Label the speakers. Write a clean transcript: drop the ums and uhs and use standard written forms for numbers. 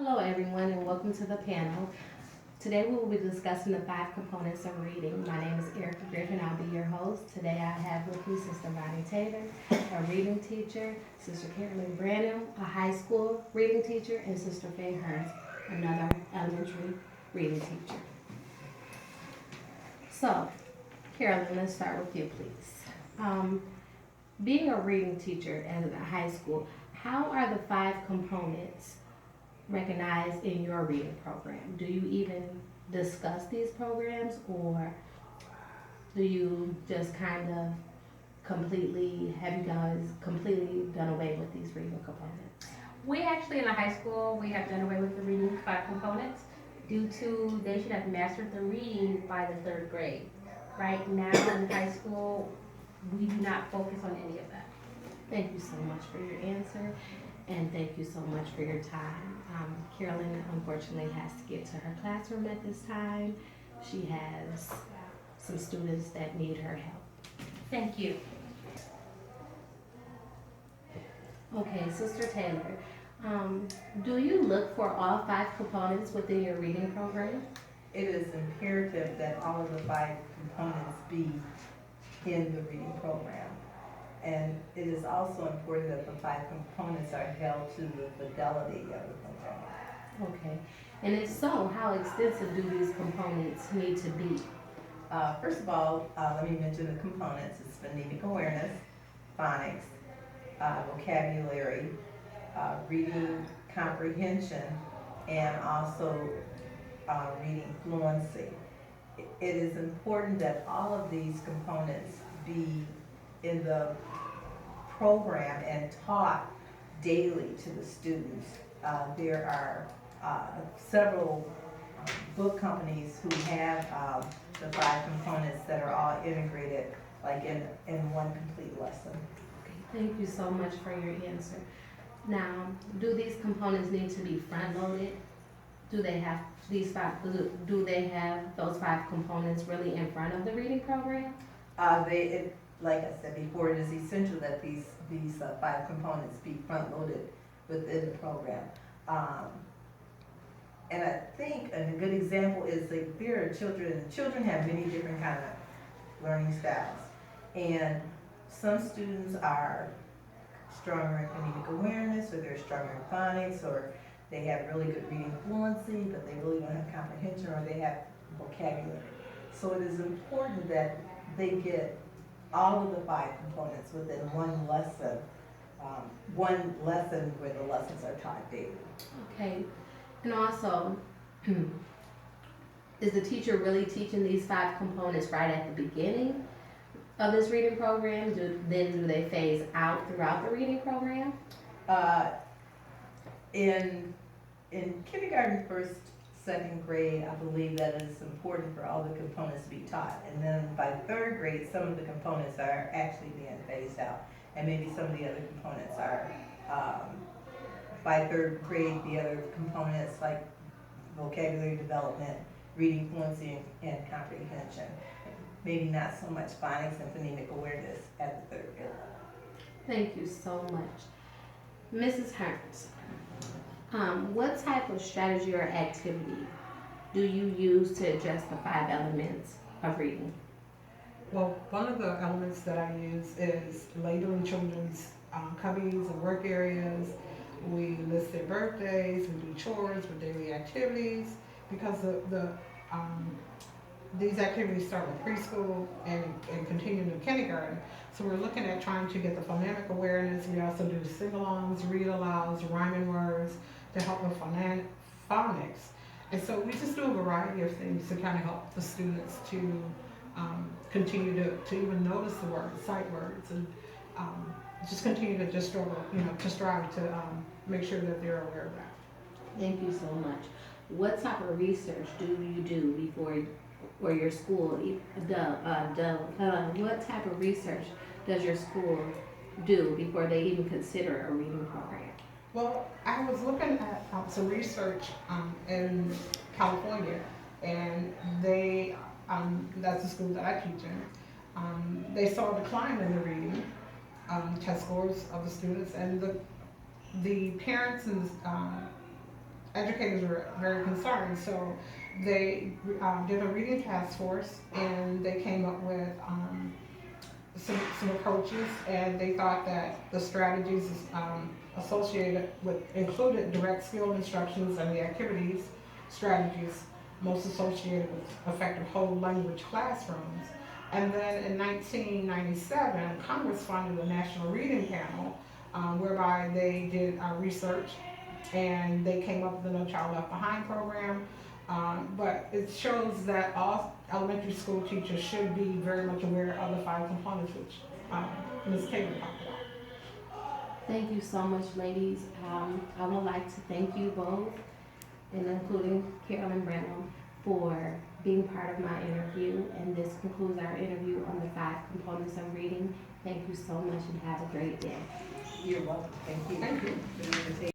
Speaker 1: Hello everyone and welcome to the panel. Today we will be discussing the 5 components of reading. My name is Erica Griffin. I'll be your host. Today I have with me Sister Bonnie Taylor, a reading teacher, Sister Carolyn Branham, a high school reading teacher, and Sister Faye Hearns, another elementary reading teacher. So, Carolyn, let's start with you, please. Being a reading teacher at a high school, how are the 5 components recognized in your reading program? Do you even discuss these programs, or do you just kind of have you guys completely done away with these reading components?
Speaker 2: We actually, in the high school, we have done away with the reading 5 components due to they should have mastered the reading by the 3rd grade. Right now in high school, we do not focus on any of that.
Speaker 1: Thank you so much for your answer, and thank you so much for your time. Carolyn unfortunately has to get to her classroom at this time. She has some students that need her help.
Speaker 2: Thank you.
Speaker 1: Okay, Sister Taylor, do you look for all 5 components within your reading program?
Speaker 3: It is imperative that all of the 5 components be in the reading program. And it is also important that the 5 components are held to the fidelity of the program.
Speaker 1: Okay, and if so, how extensive do these components need to be?
Speaker 3: First of all, let me mention the components. It's phonemic awareness, phonics, vocabulary, reading comprehension, and also reading fluency. It is important that all of these components be in the program and taught daily to the students. There are several book companies who have the 5 components that are all integrated like in one complete lesson.
Speaker 1: Okay, thank you so much for your answer. Now, do these components need to be front-loaded? Do they have do they have those 5 components really in front of the reading program?
Speaker 3: Like I said before, it is essential that these 5 components be front-loaded within the program. And I think a good example is like there are children have many different kind of learning styles. And some students are stronger in phonemic awareness, or they're stronger in phonics, or they have really good reading fluency, but they really don't have comprehension, or they have vocabulary. So it is important that they get all of the 5 components within one lesson where the lessons are taught daily.
Speaker 1: Okay, and also, is the teacher really teaching these 5 components right at the beginning of this reading program? Do they phase out throughout the reading program?
Speaker 3: In kindergarten, 1st, 2nd grade, I believe that it is important for all the components to be taught. And then by 3rd grade, some of the components are actually being phased out. And maybe some of the other components are, by 3rd grade, the other components like vocabulary development, reading fluency, and comprehension. Maybe not so much phonics and phonemic awareness at the 3rd grade.
Speaker 1: Thank you so much. Mrs. Hearns, what type of strategy or activity do you use to address the 5 elements of reading?
Speaker 4: Well, one of the elements that I use is labeling children's cubbies and work areas. We list their birthdays, we do chores with daily activities, because these activities start with preschool and continue to kindergarten. So we're looking at trying to get the phonemic awareness. We also do sing-alongs, read-alouds, rhyming words to help with phonics. And so we just do a variety of things to kind of help the students to continue to even notice the words, sight words, and just continue to just struggle, to strive to make sure that they're aware of that.
Speaker 1: Thank you so much. What type of research do you do before, or your school, what type of research does your school do before they even consider a reading program?
Speaker 4: Well, I was looking at some research in California, and they, that's the school that I teach in, they saw a decline in the reading test scores of the students, and the parents and educators were very concerned. So they did a reading task force, and they came up with some approaches, and they thought that the strategies associated with included direct skill instructions and the activities strategies most associated with effective whole language classrooms. And then in 1997, Congress funded a national reading panel whereby they did research, and they came up with the No Child Left Behind program. But it shows that all elementary school teachers should be very much aware of the 5 components, which Ms. Taylor talked about.
Speaker 1: Thank you so much, ladies. I would like to thank you both, and including Carolyn Branham, for being part of my interview. And this concludes our interview on the 5 components of reading. Thank you so much and have a great day.
Speaker 3: You're welcome. Thank you.
Speaker 4: Thank you.